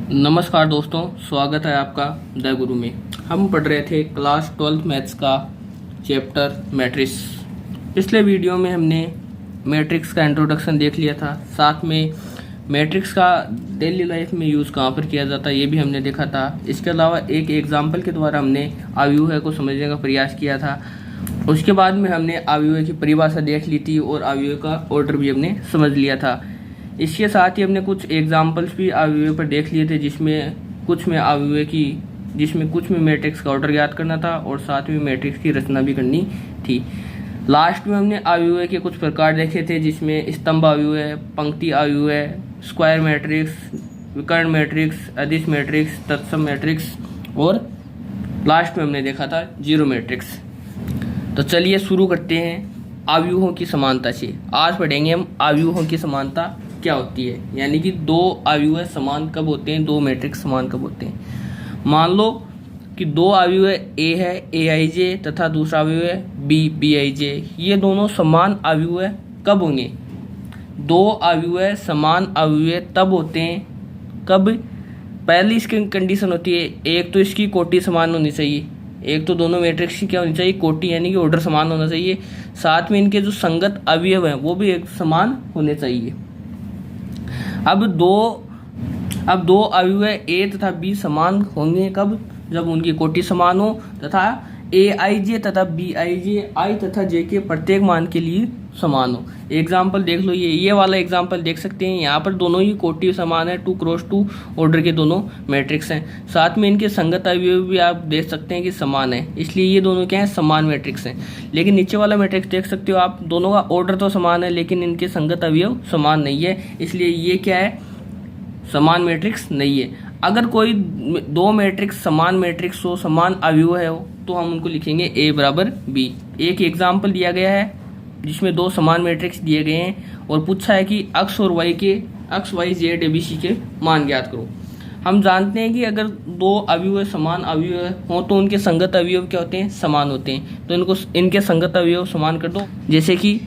नमस्कार दोस्तों, स्वागत है आपका द गुरु में। हम पढ़ रहे थे क्लास 12 मैथ्स का चैप्टर मैट्रिक्स। पिछले वीडियो में हमने मैट्रिक्स का इंट्रोडक्शन देख लिया था, साथ में मैट्रिक्स का डेली लाइफ में यूज़ कहाँ पर किया जाता है ये भी हमने देखा था। इसके अलावा एक एग्जाम्पल के द्वारा हमने अव्यूह को समझने का प्रयास किया था। उसके बाद में हमने अव्यूह की परिभाषा देख ली थी और अव्यूह का ऑर्डर भी हमने समझ लिया था। इसके साथ ही हमने कुछ एग्जाम्पल्स भी अव्यूह पर देख लिए थे, जिसमें कुछ में मैट्रिक्स का ऑर्डर याद करना था और साथ में मैट्रिक्स की रचना भी करनी थी। लास्ट में हमने अव्यूह के कुछ प्रकार देखे थे, जिसमें स्तंभ अव्यूह, पंक्ति अव्यूह, स्क्वायर मैट्रिक्स, विकर्ण मैट्रिक्स, अदिश मैट्रिक्स, तत्सम मैट्रिक्स और लास्ट में हमने देखा था जीरो मैट्रिक्स। तो चलिए शुरू करते हैं अव्यूहों की समानता से। आज पढ़ेंगे हम अव्यूहों की समानता क्या होती है, यानी कि दो अव्यूह समान कब होते हैं, दो मैट्रिक्स समान कब होते हैं। मान लो कि दो अव्यूह ए है aij तथा दूसरा अव्यूह है bij। ये दोनों समान अव्यूह कब होंगे? दो अव्यूह समान अव्यूह तब होते हैं कब? पहली इसकी कंडीशन होती है, एक तो इसकी कोटि समान होनी चाहिए, एक तो दोनों मैट्रिक्स की क्या होनी चाहिए, कोटि यानी कि ऑर्डर समान होना चाहिए। साथ में इनके जो संगत अवयव हैं वो भी एक समान होने चाहिए। अब दो अवयव ए तथा बी समान होंगे कब? जब उनकी कोटि समान हो तथा aij तथा bij आई तथा जे के प्रत्येक मान के लिए समान हो। एग्जाम्पल देख लो, ये वाला एग्जाम्पल देख सकते हैं। यहाँ पर दोनों ही कोटि समान है, 2x2 ऑर्डर के दोनों मैट्रिक्स हैं। साथ में इनके संगत अवयव भी आप देख सकते हैं कि समान है, इसलिए ये दोनों क्या हैं, समान मैट्रिक्स हैं। लेकिन नीचे वाला मैट्रिक्स देख सकते हो आप, दोनों का ऑर्डर तो समान है लेकिन इनके संगत अवयव समान नहीं है, इसलिए ये क्या है, समान मैट्रिक्स नहीं है। अगर कोई दो मैट्रिक्स समान मैट्रिक्स हो, समान अवयव है हो, तो हम उनको लिखेंगे a बराबर b। एक एग्जाम्पल दिया गया है जिसमें दो समान मैट्रिक्स दिए गए हैं और पूछा है कि x और y के x y z abc के मान ज्ञात करो। हम जानते हैं कि अगर दो अवयव समान अवयव हो तो उनके संगत अवयव क्या होते हैं, समान होते हैं। तो इनके संगत अवयव समान कर दो। जैसे कि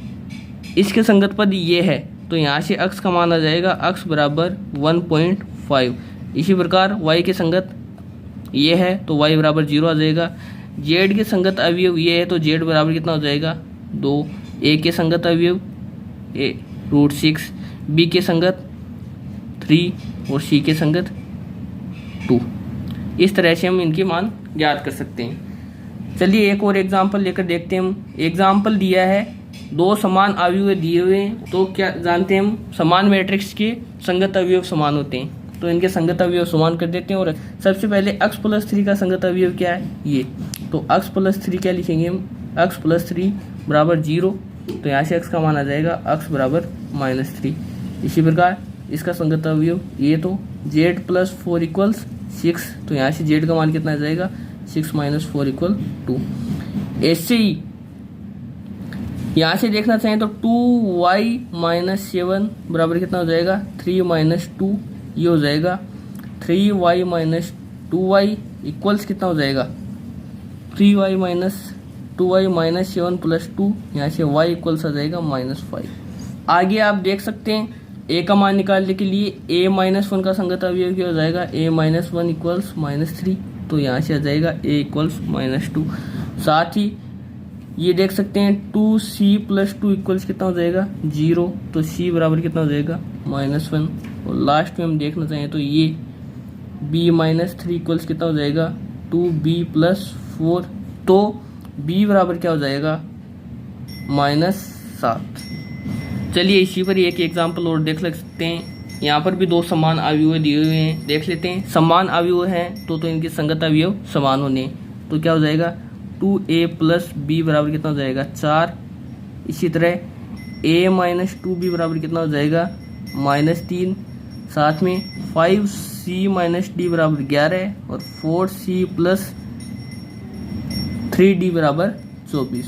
इसके संगत पद ये है तो यहाँ से x का मान आ जाएगा x बराबर 1.5। इसी प्रकार y के संगत ये है तो y बराबर 0 आ जाएगा। z के संगत अवयव ये है तो z बराबर कितना हो जाएगा, 2। a के संगत अवयव √6, b के संगत 3 और c के संगत 2। इस तरह से हम इनके मान ज्ञात कर सकते हैं। चलिए एक और एग्जाम्पल लेकर देखते हैं। हम एग्जाम्पल दिया है, दो समान अवयव दिए हुए हैं, तो क्या जानते हैं हम, समान मैट्रिक्स के संगत अवयव समान होते हैं, तो इनके संगत अवयव समान कर देते हैं। और सबसे पहले x + 3 का संगत अवयव क्या है, ये, तो x + 3 क्या लिखेंगे हम, x + 3 बराबर 0, तो यहाँ से x का मान आ जाएगा x बराबर -3। इसी प्रकार इसका संगत अवयव ये, तो z + 4 = 6, तो यहाँ से z का मान कितना आ जाएगा, 6 - 4 = 2। ऐसे ही यहाँ से देखना चाहें तो 2y - 7 बराबर कितना हो जाएगा, 3 - 2, ये हो जाएगा 3y - 2y इक्वल्स कितना हो जाएगा, 3y - 2y - 7 + 2, यहाँ से y इक्वल्स आ जाएगा -5। आगे आप देख सकते हैं a का मान निकालने के लिए a - 1 का संगत अवयव क्या हो जाएगा, a - 1 इक्वल्स -3, तो यहाँ से आ जाएगा a इक्वल्स -2। साथ ही ये देख सकते हैं 2c + 2 इक्वल्स कितना हो जाएगा, 0, तो c बराबर कितना हो जाएगा, -1। और लास्ट में हम देखना चाहें तो ये b - 3 इक्वल्स कितना हो जाएगा, 2b + 4, तो b बराबर क्या हो जाएगा, -7। चलिए इसी पर एक एग्जाम्पल और देख सकते हैं। यहाँ पर भी दो समान अवयव दिए हुए हैं, देख लेते हैं। समान अवयव हैं तो इनके संगत अवयव समान होने, तो क्या हो जाएगा, 2a + b बराबर कितना हो जाएगा, 4। इसी तरह a - 2b बराबर कितना हो जाएगा, -3। साथ में 5c - d बराबर 11 और 4c + 3d बराबर 24।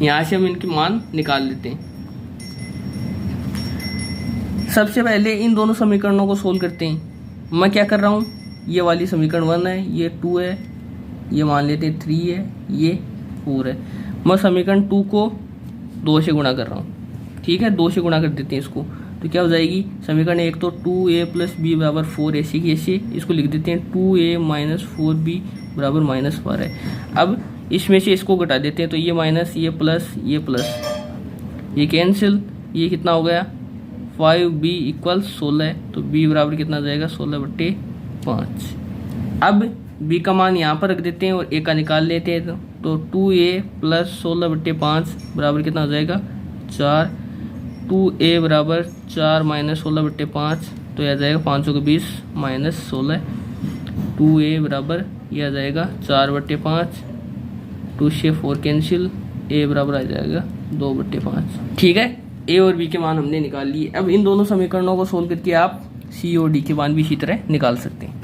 यहाँ से हम इनके मान निकाल लेते हैं। सबसे पहले इन दोनों समीकरणों को सोल्व करते हैं। मैं क्या कर रहा हूँ, ये वाली समीकरण 1 है, ये 2 है, ये मान लेते हैं 3 है, ये 4 है। मैं समीकरण 2 को 2 से गुणा कर रहा हूँ, ठीक है, 2 से गुणा कर देते हैं इसको। तो क्या हो जाएगी समीकरण एक तो 2a प्लस बी बराबर 4 ऐसी की ऐसी, इसको लिख देते हैं 2a माइनस 4b बराबर -12। अब इसमें से इसको घटा देते हैं तो ये माइनस ये प्लस ये कैंसिल, ये कितना हो गया 5b इक्वल 16, तो b बराबर कितना आ जाएगा 16/5। अब b का मान यहाँ पर रख देते हैं और a का निकाल लेते हैं तो 2a प्लस 16/5 बराबर कितना हो जाएगा 4। 2a बराबर 4 माइनस 16/5 तो यह आ जाएगा 520 माइनस 16। 2a बराबर यह आ जाएगा 4/5, 2 से 4 कैंसिल, a बराबर आ जाएगा 2/5। ठीक है, a और b के मान हमने निकाल लिए। अब इन दोनों समीकरणों को सोल्व करके आप c और d के मान भी इसी तरह निकाल सकते हैं।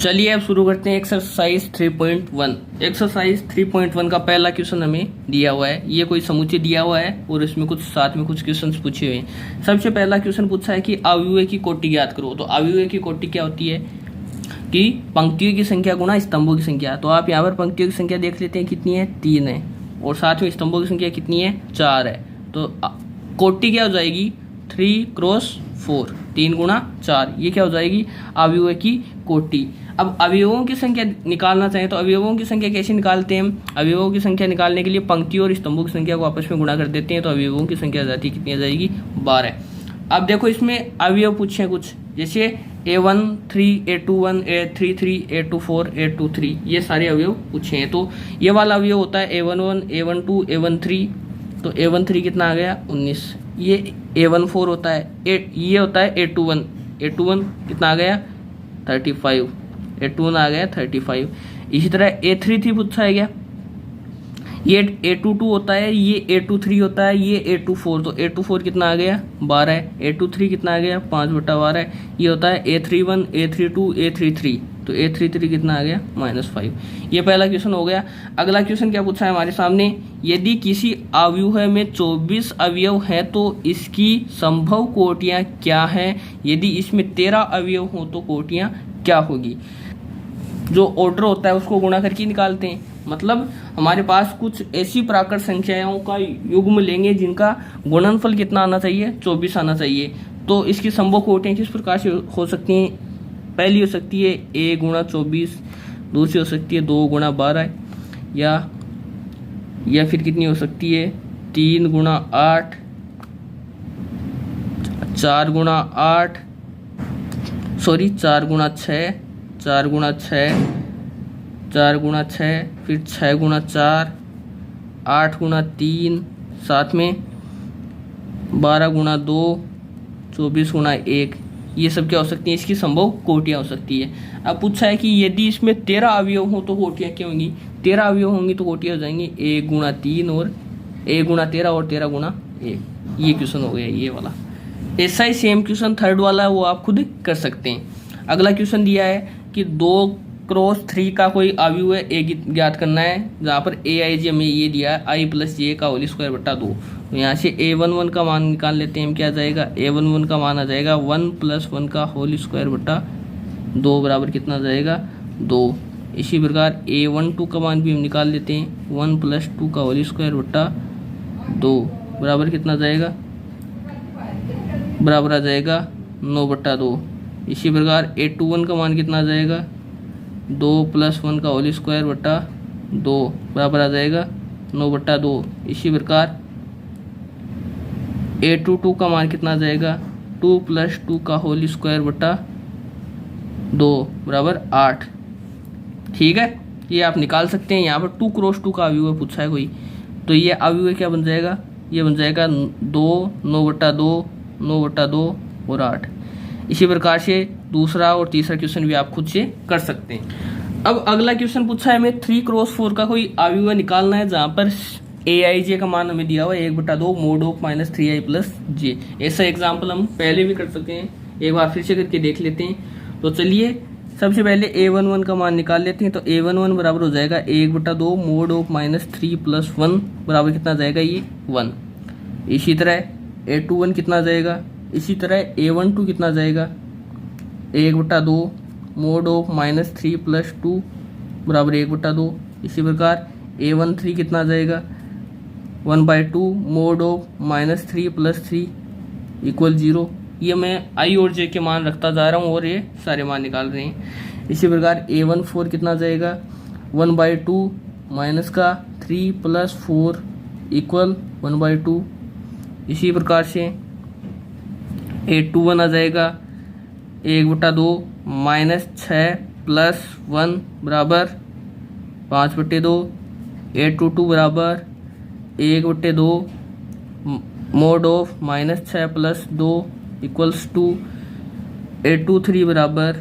चलिए अब शुरू करते हैं एक्सरसाइज 3.1। एक्सरसाइज 3.1 का पहला क्वेश्चन हमें दिया हुआ है, ये कोई समुच्चय दिया हुआ है और इसमें कुछ साथ में कुछ क्वेश्चंस पूछे हुए हैं। सबसे पहला क्वेश्चन पूछा है कि अवयव की कोटि ज्ञात करो। तो अवयव की कोटि क्या होती है कि पंक्तियों की संख्या गुणा स्तंभों की संख्या। तो आप यहाँ पर पंक्तियों की संख्या देख लेते हैं कितनी है 3 है, और साथ में स्तंभों की संख्या कितनी है 4 है। तो कोटि क्या हो जाएगी 3 क्रॉस 4, 3 गुणा 4, ये क्या हो जाएगी अवयव की कोटि। अब अवयवों की संख्या निकालना चाहें तो अवयवों की संख्या कैसे निकालते हैं हम? अवयवों की संख्या निकालने के लिए पंक्तियों और स्तंभों की संख्या को आपस में गुणा कर देते हैं, तो अवयवों की संख्या जाती कितनी आ जाएगी 12। अब देखो इसमें अवयव पूछे कुछ, जैसे a1 3 a21 a33 a24 a23, ये सारे अवयव पूछे हैं। तो ये वाला अवयव होता है a11 a12 a13, तो a13 कितना आ गया 19। ये a14 होता है, ये होता है a21 कितना आ गया 35, a21 आ गया 35। इसी तरह a33 पूछा है क्या, ये a22 होता है, ये a23 होता है, ये a24, तो a24 कितना आ गया 12 है, a23 कितना आ गया 5/12। ये होता है a31 a32 a33, तो a33 कितना आ गया -5। ये पहला क्वेश्चन हो गया। अगला क्वेश्चन क्या पूछा है हमारे सामने, यदि किसी अवयव में 24 अवयव है तो इसकी संभव कोटियाँ क्या हैं? यदि इसमें 13 अवयव हो तो कोटियाँ क्या होगी? जो ऑर्डर होता है उसको गुणा करके निकालते हैं। मतलब हमारे पास कुछ ऐसी प्राकृत संख्याओं का युग्म लेंगे जिनका गुणनफल कितना आना चाहिए 24 आना चाहिए। तो इसकी संभव कोटियाँ किस प्रकार से हो सकती हैं? पहली हो सकती है a गुणा 24, दूसरी हो सकती है 2 गुणा 12, या फिर कितनी हो सकती है 3 गुणा 8, 4 गुणा 8, सॉरी 4 गुणा 6, 4 गुणा 6, 4 गुणा 6, फिर 6 गुणा 4, 8 गुणा 3, साथ में 12 गुणा 2, 24 गुणा 1, ये सब क्या हो सकती है इसकी संभव कोटियाँ हो सकती है। अब पूछा है कि यदि इसमें 13 अवयव हो तो कोटियाँ क्या होंगी? 13 अवयव होंगी तो कोटियाँ हो जाएंगी 1 गुणा 3 और 1 गुणा 13 और 13 गुणा 1। ये क्वेश्चन हो गया ये वाला। ऐसा ही सेम क्वेश्चन थर्ड वाला है, वो आप खुद कर सकते हैं। अगला क्वेश्चन दिया है कि 2 क्रॉस 3 का कोई अवयव है a ज्ञात करना है, जहाँ पर aij हमें ये दिया है i प्लस j का होल स्क्वायर बटा 2। तो यहाँ से a11 का मान निकाल लेते हैं हम, क्या आ जाएगा a11 का मान आ जाएगा 1 + 1 का होल स्क्वायर बटा 2 बराबर कितना आ जाएगा 2। इसी प्रकार a12 का मान भी हम निकाल लेते हैं 1 + 2 का होल स्क्वायर बटा 2 बराबर कितना आ जाएगा, बराबर आ जाएगा 9/2। इसी प्रकार a21 का मान कितना आ जाएगा 2 + 1 का होल स्क्वायर बटा 2 बराबर आ जाएगा 9/2। इसी प्रकार a22 का मान कितना आ जाएगा 2 + 2 का होल स्क्वायर बटा 2 बराबर 8। ठीक है, ये आप निकाल सकते हैं। यहाँ पर 2 क्रॉस 2 का अवयव पूछा है कोई, तो ये अवयव क्या बन जाएगा, ये बन जाएगा 2 9/2 9/2 और 8। इसी प्रकार से दूसरा और तीसरा क्वेश्चन भी आप खुद से कर सकते हैं। अब अगला क्वेश्चन पूछा है हमें 3 क्रॉस 4 का कोई अवयव निकालना है, जहाँ पर aij का मान हमें दिया हुआ है 1/2 mod ऑफ -3i + j। ऐसा एग्जाम्पल हम पहले भी कर सकते हैं, एक बार फिर से करके देख लेते हैं। तो चलिए सबसे पहले a11 का मान निकाल लेते हैं। तो a11 बराबर हो जाएगा 1/2 mod ऑफ -3 + 1 बराबर कितना आ जाएगा ये 1। इसी तरह a21 कितना आ जाएगा, इसी तरह a12 कितना आ जाएगा 1/2 mod ऑफ -3 + 2 बराबर 1/2। इसी प्रकार a13 कितना आ जाएगा 1/2 mod ऑफ -3 + 3 इक्वल 0। ये मैं आई और जे के मान रखता जा रहा हूँ और ये सारे मान निकाल रहे हैं। इसी प्रकार A14 कितना आ जाएगा 1/2 माइनस का 3 + 4 इक्वल 1/2। इसी प्रकार से A21 आ जाएगा 1/2 माइनस 6 + 1 बराबर 5/2। A22 बराबर 1/2 मोड ऑफ -6 + 2 इक्वल्स 2। A23 बराबर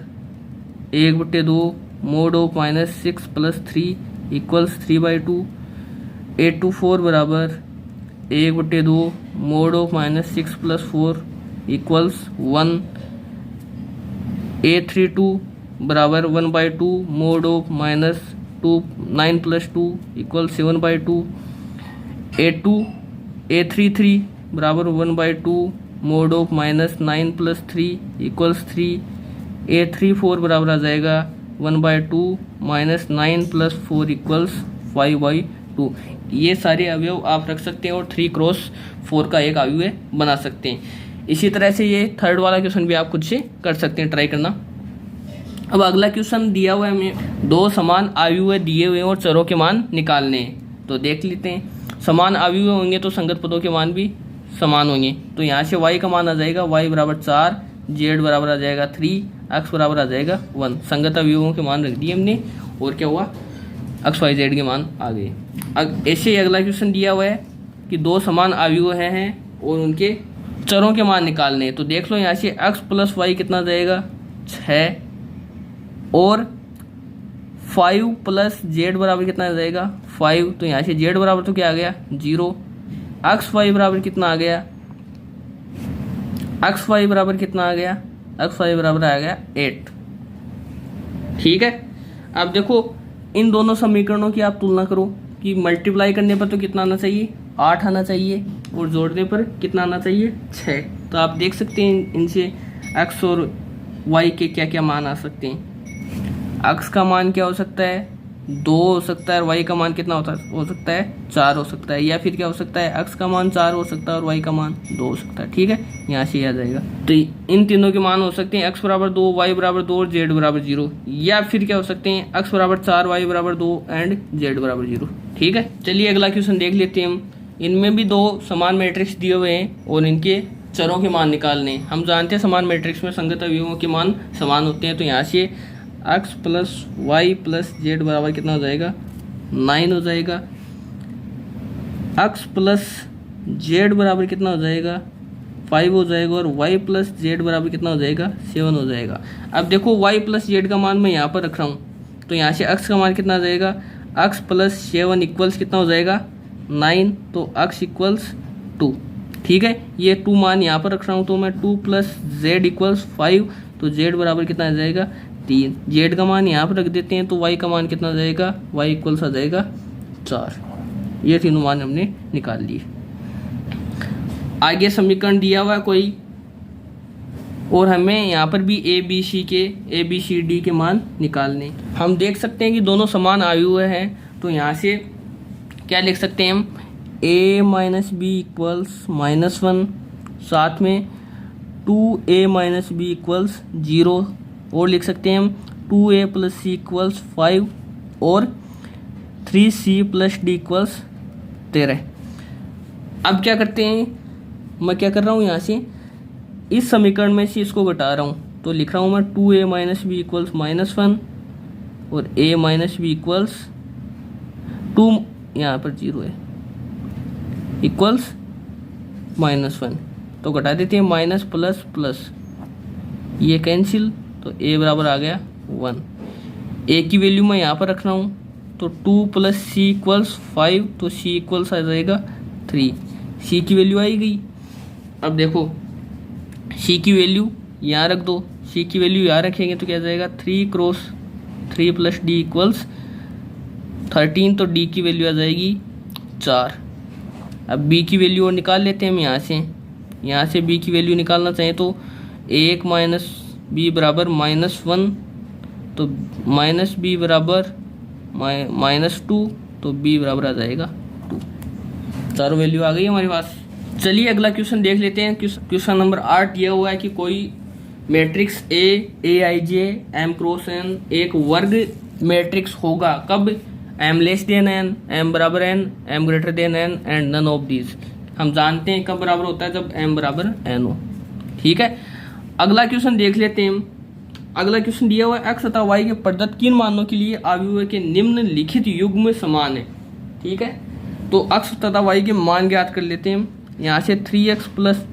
1/2 मोड ऑफ -6 + 3 इक्वल्स 3/2। A24 बराबर 1/2 मोड ऑफ -6 + 4 इक्वल्स 1। A32 बराबर 1/2 मोड ऑफ -9 + 2 इक्वल्स 7/2। A33 बराबर 1/2 मोड ऑफ -9 + 3 इक्वल्स 3। A34 बराबर आ जाएगा 1/2 -9 + 4 इक्वल्स 5/2। ये सारे अवयव आप रख सकते हैं और 3x4 का एक अवयव बना सकते हैं। इसी तरह से ये थर्ड वाला क्वेश्चन भी आप खुद से कर सकते हैं, ट्राई करना। अब अगला क्वेश्चन दिया हुआ है हमें, दो समान अवयव दिए हुए हैं और चरों के मान निकालने हैं। तो देख लेते हैं। समान अवयव होंगे तो संगत पदों के मान भी समान होंगे। तो यहाँ से y का मान आ जाएगा y बराबर 4, z बराबर आ जाएगा 3, x बराबर आ जाएगा 1। संगत अवयवों के मान रख दिए हमने और क्या हुआ, x y z के मान आ गए। अब ऐसे ही अगला क्वेश्चन दिया हुआ है कि दो समान अवयव हैं और उनके चरों के मान निकालने हैं। तो देख लो यहाँ से x + y कितना जाएगा 6 और 5 + z बराबर कितना आ जाएगा 5। तो यहाँ से z बराबर तो क्या आ गया 0। x y बराबर कितना आ गया, x y बराबर कितना आ गया, x y बराबर आ गया 8। ठीक है। अब देखो इन दोनों समीकरणों की आप तुलना करो कि मल्टीप्लाई करने पर तो कितना आना चाहिए 8 आना चाहिए और जोड़ने पर कितना आना चाहिए 6। तो आप देख सकते हैं इनसे x और y के क्या क्या मान आ सकते हैं। x का मान क्या हो सकता है 2 हो सकता है और y का मान कितना हो सकता है 4 हो सकता है। या फिर क्या हो सकता है x का मान 4 हो सकता है और y का मान 2 हो सकता है। ठीक है, यहाँ से आ जाएगा। तो इन तीनों के मान हो सकते हैं x बराबर 2, y बराबर 2 और z बराबर 0। या फिर क्या हो सकते हैं x बराबर 4, y बराबर 2 एंड z बराबर 0। ठीक है, चलिए अगला क्वेश्चन देख लेते हैं हम। इनमें भी दो समान मैट्रिक्स दिए हुए हैं और इनके चरों के मान निकालने। हम जानते हैं समान मैट्रिक्स में संगत अवयवों के मान समान होते हैं। तो यहाँ से x + y + z बराबर कितना हो जाएगा 9 हो जाएगा। x + z बराबर कितना हो जाएगा 5 हो जाएगा और y + z बराबर कितना हो जाएगा 7 हो जाएगा। अब देखो y + z का मान मैं यहाँ पर रख रहा हूँ। तो यहाँ से x का मान कितना आ जाएगा, x + 7 इक्वल्स कितना हो जाएगा 9। तो x इक्वल्स 2। ठीक है, ये 2 मान यहाँ पर रख रहा हूँ। तो मैं 2 + z इक्वल्स 5। तो z बराबर कितना आ जाएगा 3। z का मान यहाँ पर रख देते हैं। तो y का मान कितना आ जाएगा, y इक्वल्स आ जाएगा 4। ये तीनों मान हमने निकाल लिए। आगे समीकरण दिया हुआ है कोई और हमें यहाँ पर भी a b c d के मान निकालने। हम देख सकते हैं कि दोनों समान अवयव हैं। तो यहाँ से क्या लिख सकते हैं हम, a - b इक्वल्स -1, साथ में 2a - b इक्वल्स 0 और लिख सकते हैं हम 2a + c इक्वल्स 5 और 3c + d इक्वल्स 13। अब क्या करते हैं, मैं क्या कर रहा हूँ यहाँ से इस समीकरण में से इसको घटा रहा हूँ। तो लिख रहा हूँ मैं 2a - b इक्वल्स -1 और a - b इक्वल्स 2, यहाँ पर 0 है, इक्वल्स -1। तो घटा देते हैं माइनस प्लस प्लस, ये कैंसिल। तो a बराबर आ गया 1। a की वैल्यू मैं यहाँ पर रख रहा हूँ। तो 2 + c इक्वल्स 5। तो c इक्वल्स आ जाएगा 3। c की वैल्यू आई गई। अब देखो c की वैल्यू यहाँ रख दो। c की वैल्यू यहाँ रखेंगे तो क्या आ जाएगा 3 × 3 + d इक्वल्स 13। तो d की वैल्यू आ जाएगी 4। अब b की वैल्यू और निकाल लेते हैं हम यहाँ से b की वैल्यू निकालना चाहें तो 1 - b बराबर -1। तो -b बराबर -2। तो b बराबर आ जाएगा 2। चारों वैल्यू आ गई हमारे पास। चलिए अगला क्वेश्चन देख लेते हैं। क्वेश्चन नंबर 8 यह हुआ है कि कोई matrix AIJ M cross n एक वर्ग मैट्रिक्स होगा कब m less than n, m बराबर n, m greater than n and none of these. हम जानते हैं कब बराबर होता है, जब m बराबर n हो। ठीक है, अगला क्वेश्चन देख लेते हैं। अगला क्वेश्चन दिया हुआ है x तथा y के प्रदत्त किन मानों के लिए अवयव के निम्नलिखित युग्म समान है। ठीक है, तो x तथा y के मान ज्ञात कर लेते हैं। यहाँ से 3x प्लस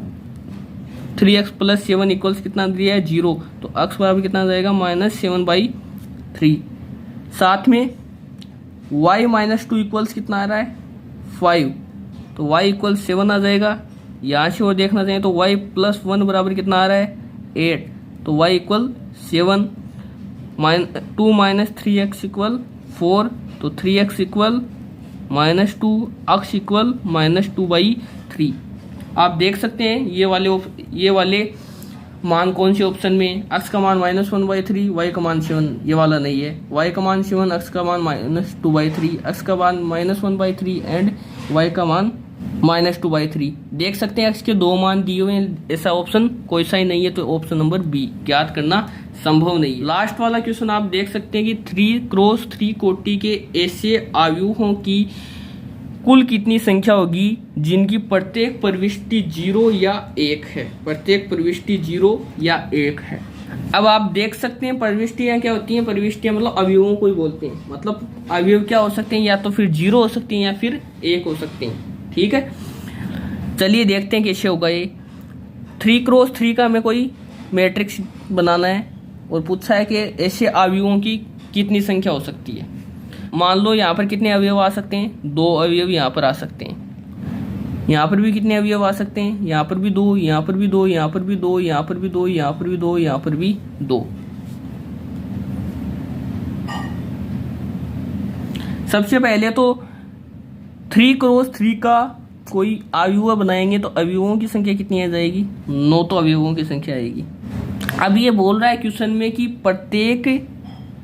7 इक्वल्स कितना दिया है 0, तो x बराबर कितना आ जाएगा -7/3। साथ में y -2 इक्वल्स कितना आ रहा है 5, तो y इक्वल 7 आ जाएगा। यहाँ से वो देखना चाहिए तो y + 1 बराबर कितना आ रहा है 8, तो y इक्वल 7 2 - 3x इक्वल 4, तो 3x इक्वल -2, x इक्वल -2/3। आप देख सकते हैं ये वाले मान कौन से ऑप्शन में, x का मान -1/3, y का मान 7, ये वाला नहीं है। y का मान 7, x का मान -2/3, x का मान -1/3 एंड y का मान -2/3। देख सकते हैं x के 2 मान दिए हुए हैं, ऐसा ऑप्शन कोई सा ही नहीं है, तो ऑप्शन नंबर बी ज्ञात करना संभव नहीं। लास्ट वाला क्वेश्चन आप देख सकते हैं कि 3x3 कोटि के ऐसे अवयवों की कुल कितनी संख्या होगी जिनकी प्रत्येक प्रविष्टि 0 या 1 है। प्रत्येक प्रविष्टि 0 या 1 है। अब आप देख सकते हैं प्रविष्टियां क्या होती हैं। प्रविष्टियां मतलब अवयवों को ही बोलते हैं, मतलब अवयव क्या हो सकते हैं, या तो फिर 0 हो सकते हैं या फिर 1 हो सकते हैं। ठीक है, चलिए देखते हैं कैसे होगा ये। 3x3 का हमें कोई मैट्रिक्स बनाना है और पूछा है कि ऐसे अवयवों की कितनी संख्या हो सकती है। मान लो यहाँ पर कितने अवयव आ सकते हैं, 2 अवयव यहाँ पर आ सकते हैं। यहाँ पर भी कितने अवयव आ सकते हैं, यहाँ पर भी 2, यहाँ पर भी 2, यहाँ पर भी 2, यहाँ पर भी 2, यहाँ पर भी 2, यहाँ पर भी 2। सबसे पहले तो 3x3 का कोई अवयव बनाएंगे तो अवयवों की संख्या कितनी आ जाएगी, 9 तो अवयवों की संख्या आएगी। अब ये बोल रहा है क्वेश्चन में कि प्रत्येक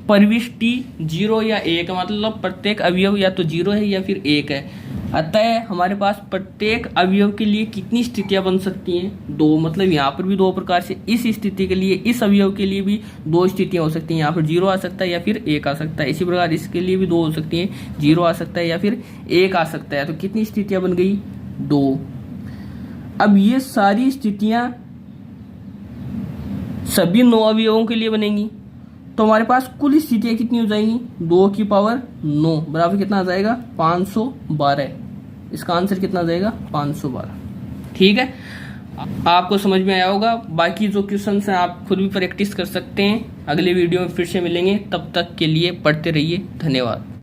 प्रविष्टि 0 या 1, मतलब प्रत्येक अवयव या तो 0 है या फिर 1 है। अतः हमारे पास प्रत्येक अवयव के लिए कितनी स्थितियां बन सकती हैं, 2। मतलब यहाँ पर भी 2 प्रकार से, इस स्थिति के लिए, इस अवयव के लिए भी 2 स्थितियां हो सकती हैं। यहाँ पर 0 आ सकता है या फिर 1 आ सकता है। इसी प्रकार इसके लिए भी 2 हो सकती हैं, 0 आ सकता है या फिर 1 आ सकता है। तो कितनी स्थितियां बन गई, 2। अब ये सारी स्थितियां सभी 9 अवयवों के लिए बनेंगी, तो हमारे पास कुल स्थितियां कितनी हो जाएंगी, 2 की पावर 9 बराबर कितना आ जाएगा 512। इसका आंसर कितना आ जाएगा 512। ठीक है, आपको समझ में आया होगा। बाकी जो क्वेश्चन हैं आप खुद भी प्रैक्टिस कर सकते हैं। अगले वीडियो में फिर से मिलेंगे, तब तक के लिए पढ़ते रहिए। धन्यवाद।